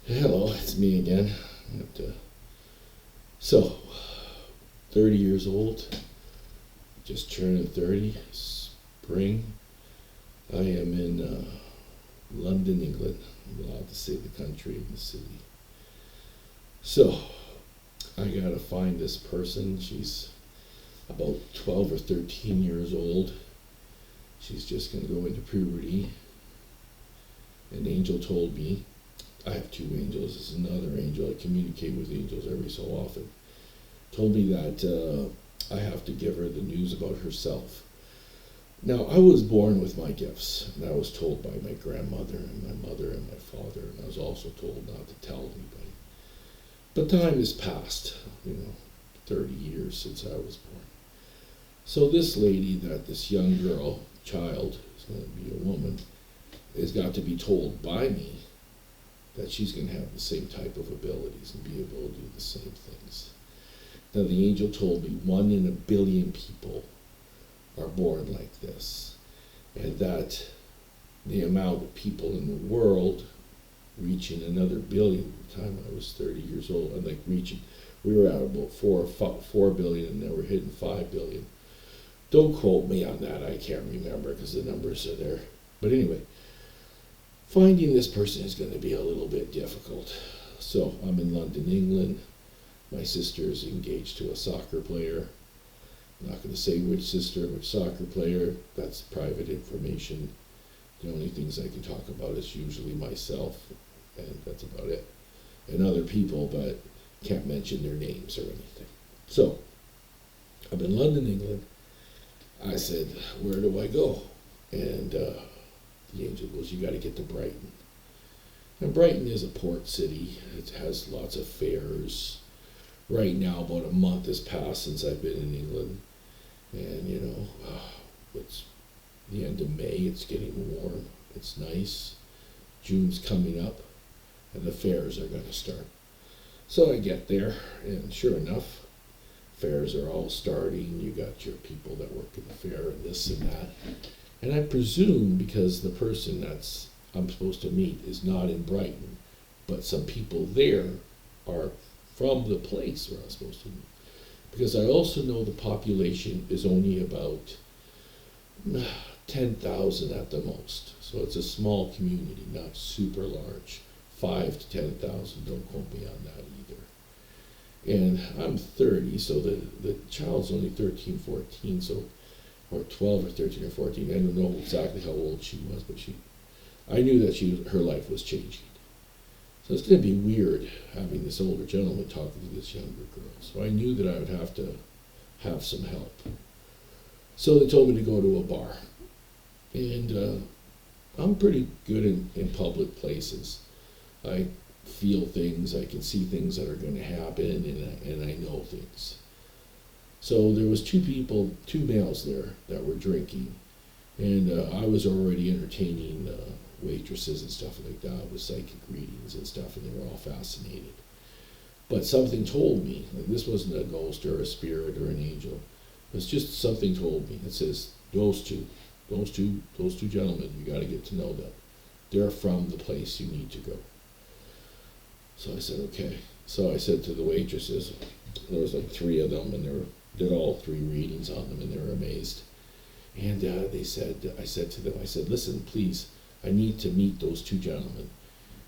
Hello, it's me again. So, 30 years old, just turned 30, spring. I am in London, England. I'm allowed to say the country and the city. So, I gotta find this person. She's about 12 or 13 years old. She's just gonna go into puberty. An angel told me, I have two angels, there's another angel, I communicate with angels every so often, told me that I have to give her the news about herself. Now, I was born with my gifts, and I was told by my grandmother and my mother and my father, and I was also told not to tell anybody. But time has passed, 30 years since I was born. So this lady, this young girl, child, is going to be a woman, has got to be told by me that she's going to have the same type of abilities and be able to do the same things. Now, the angel told me 1 in a billion people are born like this, and that the amount of people in the world reaching another billion. At the time I was 30 years old, we were at about 4 billion, and now we're hitting 5 billion. Don't quote me on that, I can't remember because the numbers are there. But anyway, finding this person is going to be a little bit difficult. So I'm in London, England. My sister is engaged to a soccer player. I'm not going to say which sister, which soccer player. That's private information. The only things I can talk about is usually myself, and that's about it. And other people, but can't mention their names or anything. So I'm in London, England. I said, where do I go? And the angel goes, you got to get to Brighton. And Brighton is a port city. It has lots of fairs. Right now, about a month has passed since I've been in England. And, it's the end of May. It's getting warm. It's nice. June's coming up, and the fairs are going to start. So I get there, and sure enough, fairs are all starting. You got your people that work in the fair and this and that. And I presume because the person I'm supposed to meet is not in Brighton, but some people there are from the place where I'm supposed to meet. Because I also know the population is only about 10,000 at the most. So it's a small community, not super large. 5 to 10,000, don't quote me on that either. And I'm 30, so the child's only 13, 14, or 12 or 13 or 14. I don't know exactly how old she was, but I knew that her life was changing. So it's going to be weird having this older gentleman talking to this younger girl. So I knew that I would have to have some help. So they told me to go to a bar. And I'm pretty good in public places. I feel things, I can see things that are going to happen, and I know things. So there was two males there that were drinking. And I was already entertaining waitresses and stuff like that with psychic readings and stuff, and they were all fascinated. But something told me, like, this wasn't a ghost or a spirit or an angel. It was just something told me. It says, those two gentlemen, you got to get to know them. They're from the place you need to go. So I said, okay. So I said to the waitresses, there was like 3 of them, and they did all 3 readings on them, and they were amazed. And I said to them, listen, please, I need to meet those 2 gentlemen.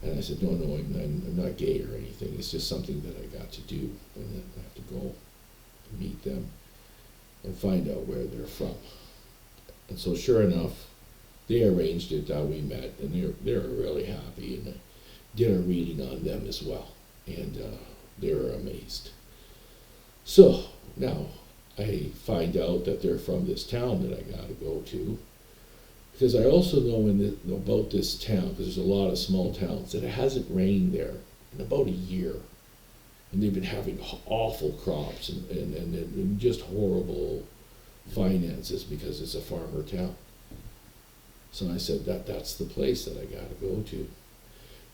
And I said, no, I'm not gay or anything. It's just something that I got to do. And then I have to go and meet them and find out where they're from. And so sure enough, they arranged it that we met, and they were really happy, and I did a reading on them as well. And they were amazed. So now I find out that they're from this town that I got to go to. Because I also know about this town, because there's a lot of small towns, that it hasn't rained there in about a year. And they've been having awful crops and just horrible finances because it's a farmer town. So I said, that's the place that I got to go to.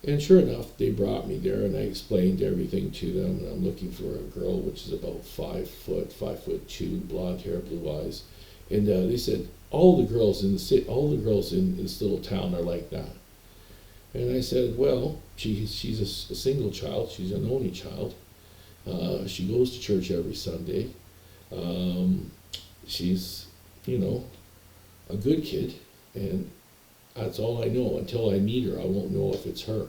And sure enough, they brought me there, and I explained everything to them. And I'm looking for a girl which is about 5'2", blonde hair, blue eyes. And they said, all the girls in this little town are like that. And I said, well, she's a single child. She's an only child. She goes to church every Sunday. Um, she's, you know, a good kid, and that's all I know. Until I meet her, I won't know if it's her.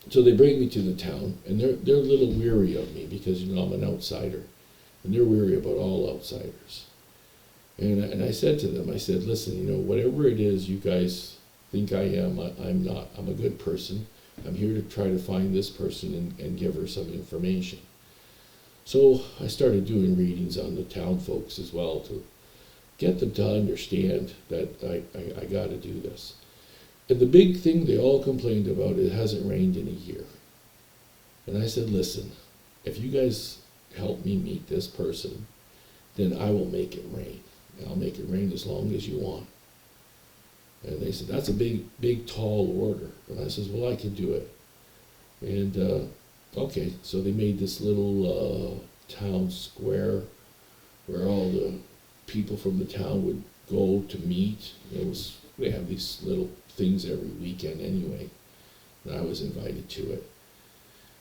So they bring me to the town, and they're a little weary of me because, you know, I'm an outsider, and they're weary about all outsiders. And I said to them, I said, listen, you know, whatever it is you guys think I am, I'm not. I'm a good person. I'm here to try to find this person and give her some information. So I started doing readings on the town folks as well to get them to understand that I got to do this. And the big thing they all complained about, it hasn't rained in a year. And I said, listen, if you guys help me meet this person, then I will make it rain. And I'll make it rain as long as you want. And they said, that's a big, tall order. And I said, well, I can do it. And, okay, so they made this little town square where all the people from the town would go to meet. They have these little things every weekend anyway. And I was invited to it.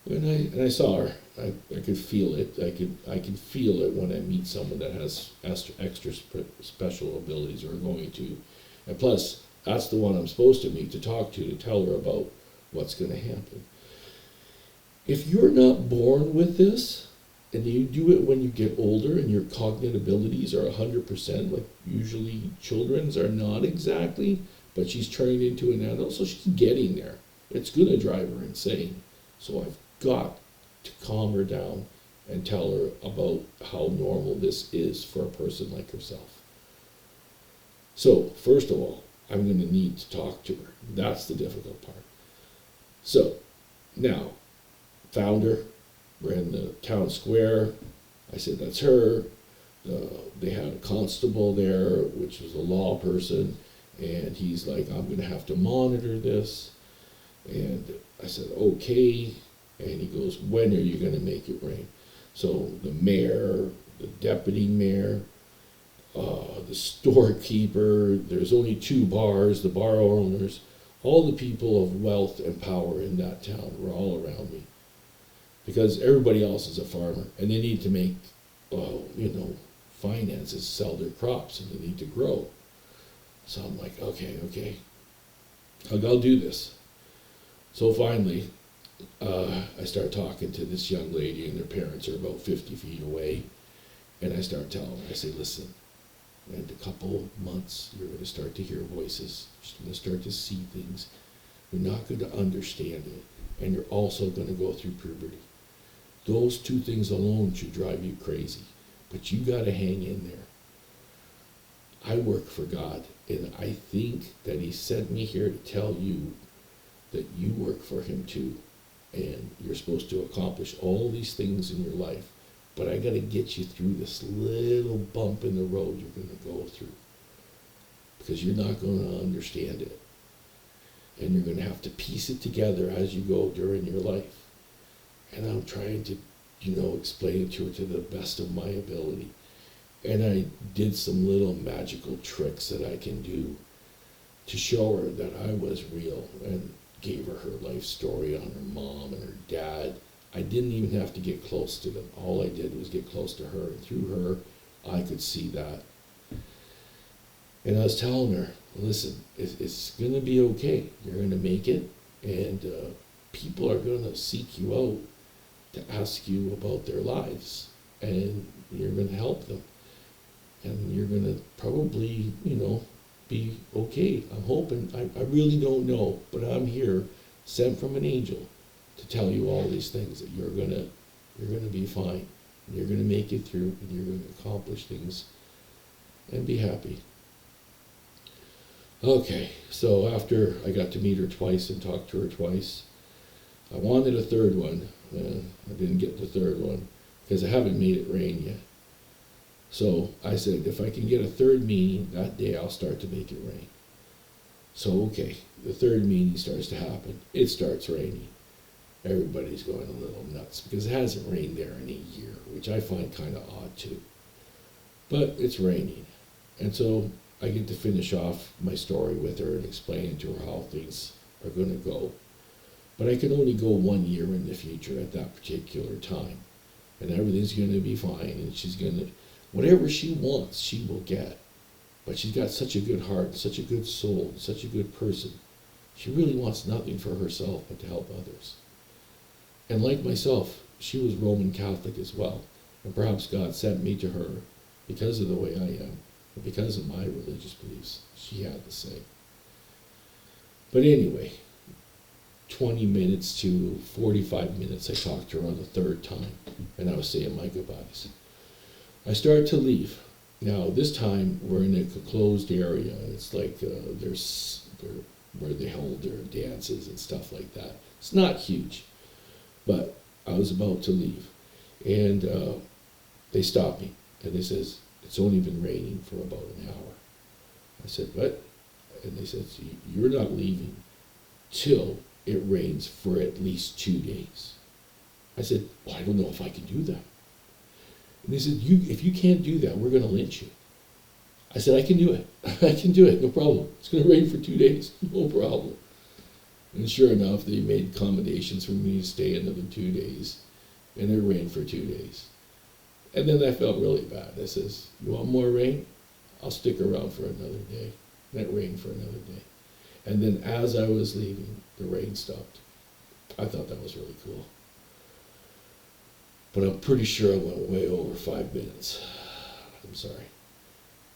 And I saw her. I could feel it. I can feel it when I meet someone that has extra special abilities or are going to. And plus, that's the one I'm supposed to meet, to talk to tell her about what's going to happen. If you're not born with this, and you do it when you get older and your cognitive abilities are 100%, like usually children's are not exactly, but she's turning into an adult, so she's getting there. It's going to drive her insane. So I've got to calm her down and tell her about how normal this is for a person like herself. So, first of all, I'm going to need to talk to her. That's the difficult part. So, now, found her. We're in the town square. I said, that's her. They had a constable there, which was a law person, and he's like, I'm going to have to monitor this. And I said, okay. And he goes, when are you going to make it rain? So the mayor, the deputy mayor, the storekeeper, there's only 2 bars, the bar owners, all the people of wealth and power in that town were all around me. Because everybody else is a farmer, and they need to make, finances, sell their crops, and they need to grow. So I'm like, okay, I'll do this. So finally, I start talking to this young lady, and their parents are about 50 feet away, and I start telling her, I say, listen, in a couple months, you're going to start to hear voices, you're going to start to see things, you're not going to understand it, and you're also going to go through puberty. Those 2 things alone should drive you crazy, but you got to hang in there. I work for God, and I think that He sent me here to tell you that you work for Him too, and you're supposed to accomplish all these things in your life, but I got to get you through this little bump in the road you're going to go through, because you're not going to understand it, and you're going to have to piece it together as you go during your life. And I'm trying to, explain it to her to the best of my ability. And I did some little magical tricks that I can do to show her that I was real, and gave her her life story on her mom and her dad. I didn't even have to get close to them. All I did was get close to her, and through her, I could see that. And I was telling her, listen, it's going to be okay. You're going to make it, and people are going to seek you out to ask you about their lives, and you're going to help them, and you're going to probably, be okay. I'm hoping. I really don't know, but I'm here, sent from an angel, to tell you all these things, that you're going to be fine, you're going to make it through, and you're going to accomplish things, and be happy. Okay, so after I got to meet her twice and talk to her twice, I wanted a third one. I didn't get the third one because I haven't made it rain yet. So I said, if I can get a third meeting that day, I'll start to make it rain. So, okay, the third meeting starts to happen. It starts raining. Everybody's going a little nuts because it hasn't rained there in a year, which I find kind of odd too. But it's raining. And so I get to finish off my story with her and explain to her how things are going to go. But I can only go 1 year in the future at that particular time. And everything's going to be fine. And she's going to, whatever she wants, she will get. But she's got such a good heart, such a good soul, such a good person. She really wants nothing for herself but to help others. And like myself, she was Roman Catholic as well. And perhaps God sent me to her because of the way I am, and because of my religious beliefs. She had the same. But anyway, 20 minutes to 45 minutes, I talked to her on the third time, and I was saying my goodbyes. I started to leave. Now, this time, we're in a closed area. It's like there's where they hold their dances and stuff like that. It's not huge, but I was about to leave. And they stopped me, and they says, it's only been raining for about an hour. I said, what? And they said, you're not leaving till it rains for at least 2 days. I said, well, I don't know if I can do that. And they said, if you can't do that, we're going to lynch you. I said, I can do it. I can do it, no problem. It's going to rain for 2 days, no problem. And sure enough, they made accommodations for me to stay another 2 days, and it rained for 2 days. And then I felt really bad. I says, you want more rain? I'll stick around for another day. And it rained for another day. And then as I was leaving, the rain stopped. I thought that was really cool. But I'm pretty sure I went way over 5 minutes. I'm sorry.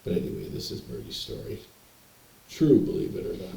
But anyway, this is Birdy's story. True, believe it or not.